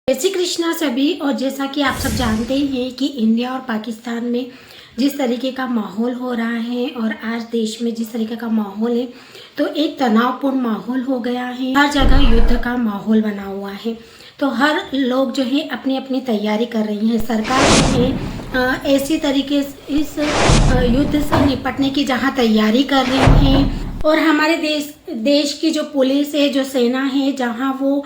जय श्री कृष्णा सभी। और जैसा कि आप सब जानते हैं कि इंडिया और पाकिस्तान में जिस तरीके का माहौल हो रहा है और आज देश में जिस तरीके का माहौल है, तो एक तनावपूर्ण माहौल हो गया है। हर जगह युद्ध का माहौल बना हुआ है, तो हर लोग जो है अपनी अपनी तैयारी कर रही हैं। सरकार जो है ऐसी तरीके से इस युद्ध से निपटने की जहां तैयारी कर रही हैं, और हमारे देश की जो पुलिस है, जो सेना है, जहां वो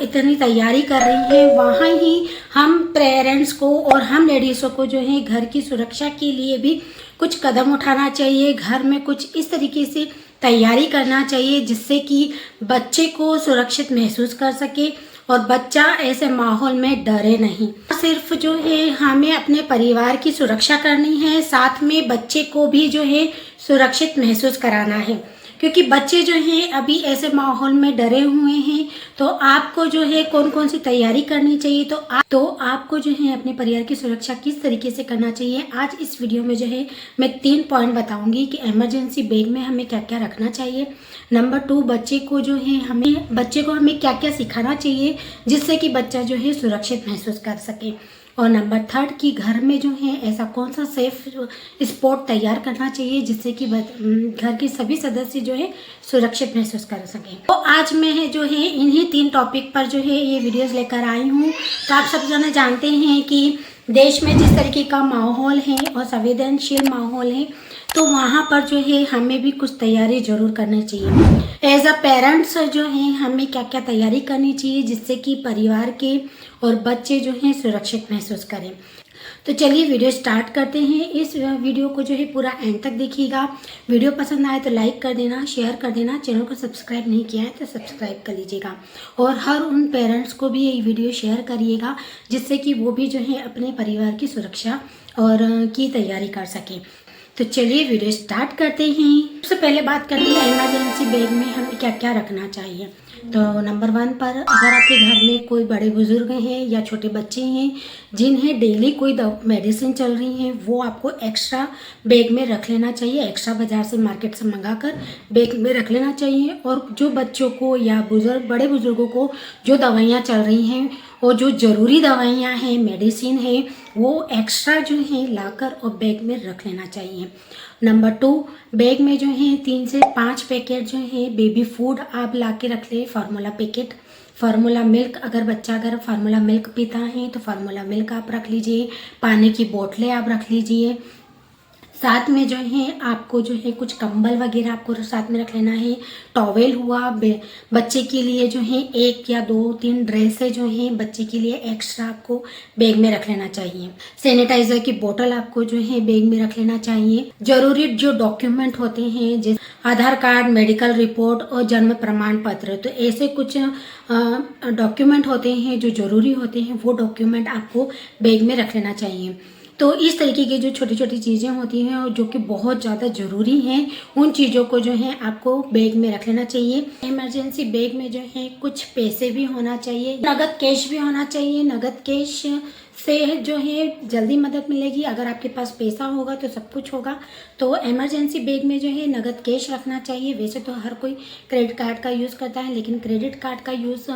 इतनी तैयारी कर रही है, वहां ही हम पेरेंट्स को और हम लेडीज़ों को जो है घर की सुरक्षा के लिए भी कुछ कदम उठाना चाहिए। घर में कुछ इस तरीके से तैयारी करना चाहिए जिससे कि बच्चे को सुरक्षित महसूस कर सके और बच्चा ऐसे माहौल में डरे नहीं। सिर्फ जो है हमें अपने परिवार की सुरक्षा करनी है, साथ में बच्चे को भी जो है सुरक्षित महसूस कराना है, क्योंकि बच्चे जो हैं अभी ऐसे माहौल में डरे हुए हैं। तो आपको जो है कौन कौन सी तैयारी करनी चाहिए, तो आपको जो है अपने परिवार की सुरक्षा किस तरीके से करना चाहिए, आज इस वीडियो में जो है मैं 3 पॉइंट बताऊंगी कि इमरजेंसी बैग में हमें क्या क्या रखना चाहिए। नंबर 2, बच्चे को हमें क्या क्या सिखाना चाहिए जिससे कि बच्चा जो है सुरक्षित महसूस कर सके। और नंबर 3 कि घर में जो है ऐसा कौन सा सेफ स्पॉट तैयार करना चाहिए जिससे कि घर के सभी सदस्य जो है सुरक्षित महसूस कर सकें। तो आज मैं जो है इन्हीं 3 टॉपिक पर जो है ये वीडियोस लेकर आई हूँ। तो आप सब जने जानते हैं कि देश में जिस तरीके का माहौल है और संवेदनशील माहौल है, तो वहाँ पर जो है हमें भी कुछ तैयारी जरूर करनी चाहिए। एज अ पेरेंट्स जो है हमें क्या क्या तैयारी करनी चाहिए जिससे कि परिवार के और बच्चे जो हैं सुरक्षित महसूस करें। तो चलिए वीडियो स्टार्ट करते हैं। इस वीडियो को जो है पूरा एंड तक देखिएगा। वीडियो पसंद आए तो लाइक कर देना, शेयर कर देना, चैनल को सब्सक्राइब नहीं किया है तो सब्सक्राइब कर लीजिएगा। और हर उन पेरेंट्स को भी ये वीडियो शेयर करिएगा जिससे कि वो भी जो है अपने परिवार की सुरक्षा और की तैयारी कर सकें। तो चलिए वीडियो स्टार्ट करते हैं। सबसे पहले बात करते हैं इमरजेंसी बैग में हमें क्या क्या रखना चाहिए। तो नंबर 1 पर, अगर आपके घर में कोई बड़े बुजुर्ग हैं या छोटे बच्चे हैं जिन्हें डेली कोई मेडिसिन चल रही है, वो आपको एक्स्ट्रा बैग में रख लेना चाहिए। एक्स्ट्रा बाजार से मार्केट से मंगा कर बैग में रख लेना चाहिए। और जो बच्चों को या बड़े बुजुर्गों को जो दवाइयाँ चल रही हैं और जो ज़रूरी दवाइयाँ हैं, मेडिसिन है, वो एक्स्ट्रा जो है लाकर और बैग में रख लेना चाहिए। नंबर 2, बैग में जो है 3 से 5 पैकेट जो है बेबी फूड आप ला के रख ले। फार्मूला पैकेट, फार्मूला मिल्क, अगर फार्मूला मिल्क पीता है तो फार्मूला मिल्क आप रख लीजिए। पानी की बोतलें आप रख लीजिए। साथ में जो है आपको जो है कुछ कंबल वगैरह आपको साथ में रख लेना है। टॉवेल हुआ, बच्चे के लिए जो है 1 या 2-3 ड्रेसें जो हैं बच्चे के लिए एक्स्ट्रा आपको बैग में रख लेना चाहिए। सैनिटाइजर की बोतल आपको जो है बैग में रख लेना चाहिए। जरूरी जो डॉक्यूमेंट होते हैं जैसे आधार कार्ड, मेडिकल रिपोर्ट और जन्म प्रमाण पत्र, तो ऐसे कुछ डॉक्यूमेंट होते हैं जो जरूरी होते हैं, वो डॉक्यूमेंट आपको बैग में रख लेना चाहिए। तो इस तरीके की जो छोटी छोटी चीज़ें होती हैं और जो कि बहुत ज़्यादा ज़रूरी हैं, उन चीज़ों को जो है आपको बैग में रख लेना चाहिए। इमरजेंसी बैग में जो है कुछ पैसे भी होना चाहिए, नगद कैश भी होना चाहिए। नगद कैश से जो है जल्दी मदद मिलेगी। अगर आपके पास पैसा होगा तो सब कुछ होगा। तो इमरजेंसी बैग में जो है नगद कैश रखना चाहिए। वैसे तो हर कोई क्रेडिट कार्ड का यूज़ करता है, लेकिन क्रेडिट कार्ड का यूज़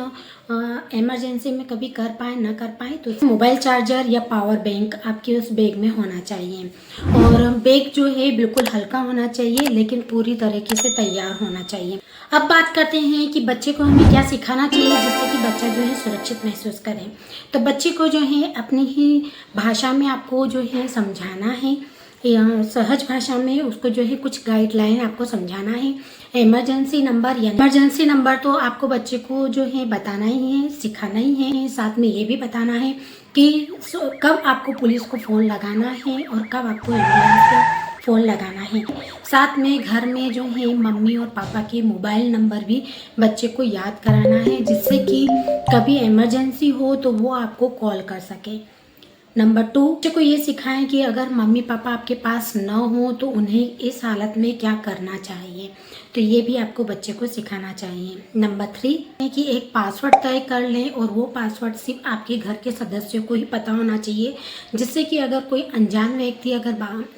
इमरजेंसी में कभी कर पाए ना कर पाए तो मोबाइल चार्जर या पावर बैंक आपके उस बैग में होना चाहिए। और बैग जो है बिल्कुल हल्का होना चाहिए, लेकिन पूरी तरीके से तैयार होना चाहिए। अब बात करते हैं कि बच्चे को हमें क्या सिखाना चाहिए जिससे कि बच्चा जो है सुरक्षित महसूस करे। तो बच्चे को जो है अपनी ही भाषा में आपको जो है समझाना है, या सहज भाषा में उसको जो है कुछ गाइडलाइन आपको समझाना है। इमरजेंसी नंबर तो आपको बच्चे को जो है बताना ही है, सिखाना ही है। साथ में ये भी बताना है कि कब आपको पुलिस को फ़ोन लगाना है और कब आपको एम्बुलेंस को फ़ोन लगाना है। साथ में घर में जो है मम्मी और पापा के मोबाइल नंबर भी बच्चे को याद कराना है जिससे कि कभी इमरजेंसी हो तो वो आपको कॉल कर सके। नंबर 2, बच्चे को ये सिखाएं कि अगर मम्मी पापा आपके पास न हो तो उन्हें इस हालत में क्या करना चाहिए, तो ये भी आपको बच्चे को सिखाना चाहिए। नंबर 3 है कि एक पासवर्ड तय कर लें और वो पासवर्ड सिर्फ आपके घर के सदस्यों को ही पता होना चाहिए, जिससे कि अगर कोई अनजान व्यक्ति अगर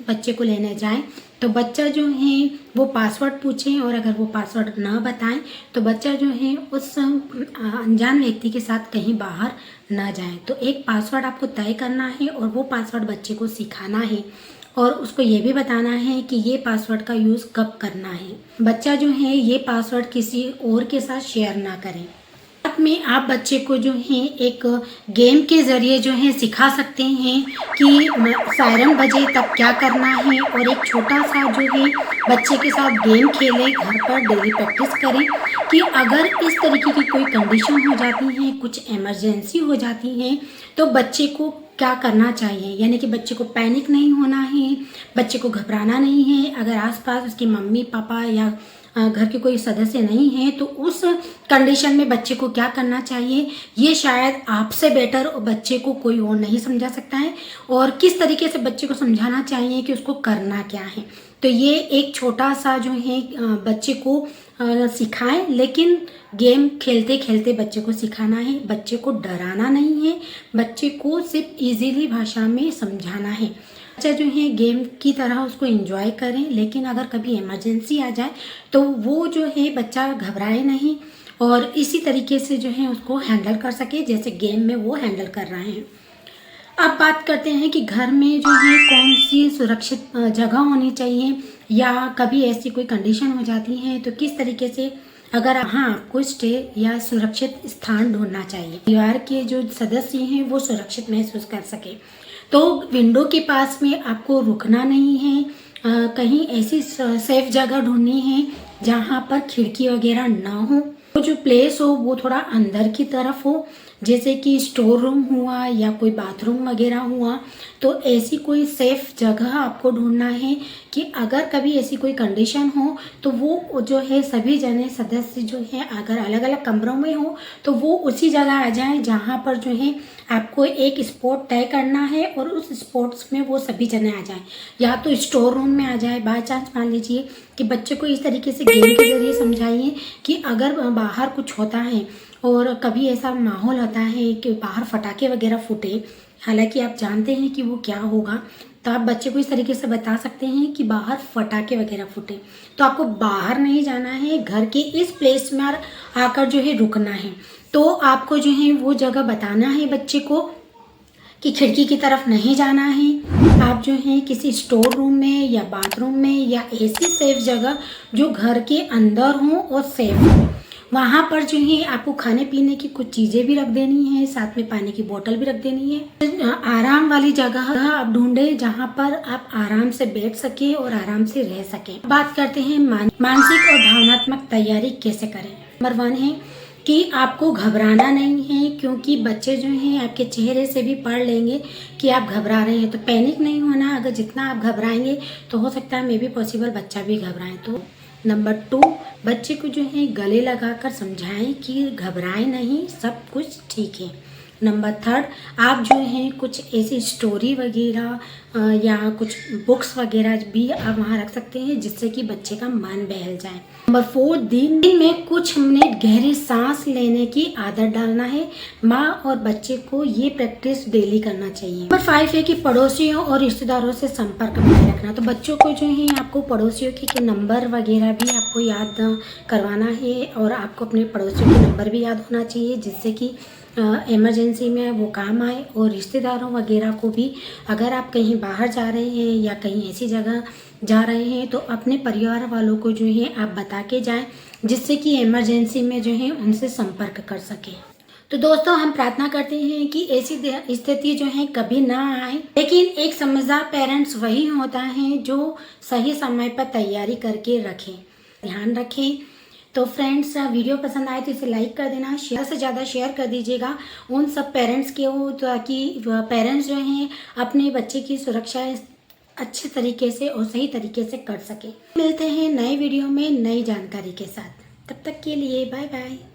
बच्चे को लेने जाए तो बच्चा जो है वो पासवर्ड पूछे और अगर वो पासवर्ड ना बताएं तो बच्चा जो है उस अनजान व्यक्ति के साथ कहीं बाहर ना जाए। तो एक पासवर्ड आपको तय करना है और वो पासवर्ड बच्चे को सिखाना है और उसको ये भी बताना है कि ये पासवर्ड का यूज़ कब करना है। बच्चा जो है ये पासवर्ड किसी और के साथ शेयर ना करें। साथ में आप बच्चे को जो है एक गेम के ज़रिए जो है सिखा सकते हैं कि सायरन बजे तब क्या करना है और एक छोटा सा जो है बच्चे के साथ गेम खेलें, घर पर डेली प्रैक्टिस करें कि अगर इस तरीके की कोई कंडीशन हो जाती है, कुछ इमरजेंसी हो जाती है तो बच्चे को क्या करना चाहिए। यानी कि बच्चे को पैनिक नहीं होना है, बच्चे को घबराना नहीं है। अगर आसपास उसकी मम्मी पापा या घर के कोई सदस्य नहीं है तो उस कंडीशन में बच्चे को क्या करना चाहिए, ये शायद आपसे बेटर बच्चे को कोई और नहीं समझा सकता है। और किस तरीके से बच्चे को समझाना चाहिए कि उसको करना क्या है। तो ये एक छोटा सा जो है बच्चे को सिखाएं, लेकिन गेम खेलते खेलते बच्चे को सिखाना है। बच्चे को डराना नहीं है, बच्चे को सिर्फ इजीली भाषा में समझाना है। बच्चा जो है गेम की तरह उसको एंजॉय करें, लेकिन अगर कभी इमरजेंसी आ जाए तो वो जो है बच्चा घबराए नहीं और इसी तरीके से जो है उसको हैंडल कर सके जैसे गेम में वो हैंडल कर रहे हैं। अब बात करते हैं कि घर में जो है कौन सी सुरक्षित जगह होनी चाहिए या कभी ऐसी कोई कंडीशन हो जाती है तो किस तरीके से अगर हाँ आपको स्टे या सुरक्षित स्थान ढूंढना चाहिए, परिवार के जो सदस्य हैं वो सुरक्षित महसूस कर सके। तो विंडो के पास में आपको रुकना नहीं है, कहीं ऐसी सेफ जगह ढूंढनी है जहाँ पर खिड़की वगैरह ना हो। तो जो प्लेस हो वो थोड़ा अंदर की तरफ हो, जैसे कि स्टोर रूम हुआ या कोई बाथरूम वगैरह हुआ। तो ऐसी कोई सेफ जगह आपको ढूंढना है कि अगर कभी ऐसी कोई कंडीशन हो तो वो जो है सभी जने सदस्य जो है अगर अलग अलग कमरों में हो तो वो उसी जगह आ जाएं जहाँ पर जो है आपको एक स्पॉट तय करना है और उस स्पॉट्स में वो सभी जने आ जाएं। या तो स्टोर रूम में आ जाए, बाय चांस मान लीजिए कि बच्चे को इस तरीके से गेम के ज़रिए समझाइए कि अगर बाहर कुछ होता है और कभी ऐसा माहौल होता है कि बाहर फटाके वगैरह फूटे, हालांकि आप जानते हैं कि वो क्या होगा, तो आप बच्चे को इस तरीके से बता सकते हैं कि बाहर फटाके वगैरह फूटे तो आपको बाहर नहीं जाना है, घर के इस प्लेस में आकर जो है रुकना है। तो आपको जो है वो जगह बताना है बच्चे को कि खिड़की की तरफ नहीं जाना है। आप जो है किसी स्टोर रूम में या बाथरूम में या ऐसी सेफ जगह जो घर के अंदर हो और सेफ हो, वहाँ पर जो है आपको खाने पीने की कुछ चीज़ें भी रख देनी है, साथ में पानी की बोतल भी रख देनी है। आराम वाली जगह आप ढूंढे जहाँ पर आप आराम से बैठ सके और आराम से रह सके। बात करते हैं मानसिक और भावनात्मक तैयारी कैसे करें। नंबर 1 है कि आपको घबराना नहीं है, क्योंकि बच्चे जो हैं आपके चेहरे से भी पढ़ लेंगे कि आप घबरा रहे हैं। तो पैनिक नहीं होना, अगर जितना आप घबराएंगे तो हो सकता है मे बी पॉसिबल बच्चा भी घबराए। तो नंबर 2, बच्चे को जो है गले लगाकर समझाएं कि घबराए नहीं, सब कुछ ठीक है। नंबर 3, आप जो है कुछ ऐसी स्टोरी वगैरह या कुछ बुक्स वगैरह भी आप वहाँ रख सकते हैं जिससे कि बच्चे का मन बहल जाए। नंबर 4, दिन में कुछ मिनट गहरी सांस लेने की आदत डालना है। माँ और बच्चे को ये प्रैक्टिस डेली करना चाहिए। नंबर 5 है कि पड़ोसियों और रिश्तेदारों से संपर्क बनाए रखना। तो बच्चों को जो है आपको पड़ोसियों के नंबर वगैरह भी आपको याद करवाना है और आपको अपने पड़ोसियों के नंबर भी याद होना चाहिए जिससे कि इमरजेंसी में वो काम आए। और रिश्तेदारों वगैरह को भी अगर आप कहीं बाहर जा रहे हैं या कहीं ऐसी जगह जा रहे हैं तो अपने परिवार वालों को जो है आप बता के जाएं जिससे कि इमरजेंसी में जो है उनसे संपर्क कर सकें। तो दोस्तों हम प्रार्थना करते हैं कि ऐसी स्थिति जो है कभी ना आए, लेकिन एक समझदार पेरेंट्स वही होता है जो सही समय पर तैयारी करके रखें, ध्यान रखें। तो फ्रेंड्स वीडियो पसंद आए तो इसे लाइक कर देना, ज़्यादा से ज़्यादा शेयर कर दीजिएगा उन सब पेरेंट्स के हो ताकि पेरेंट्स जो हैं अपने बच्चे की सुरक्षा अच्छे तरीके से और सही तरीके से कर सके। मिलते हैं नए वीडियो में नई जानकारी के साथ, तब तक के लिए बाय बाय।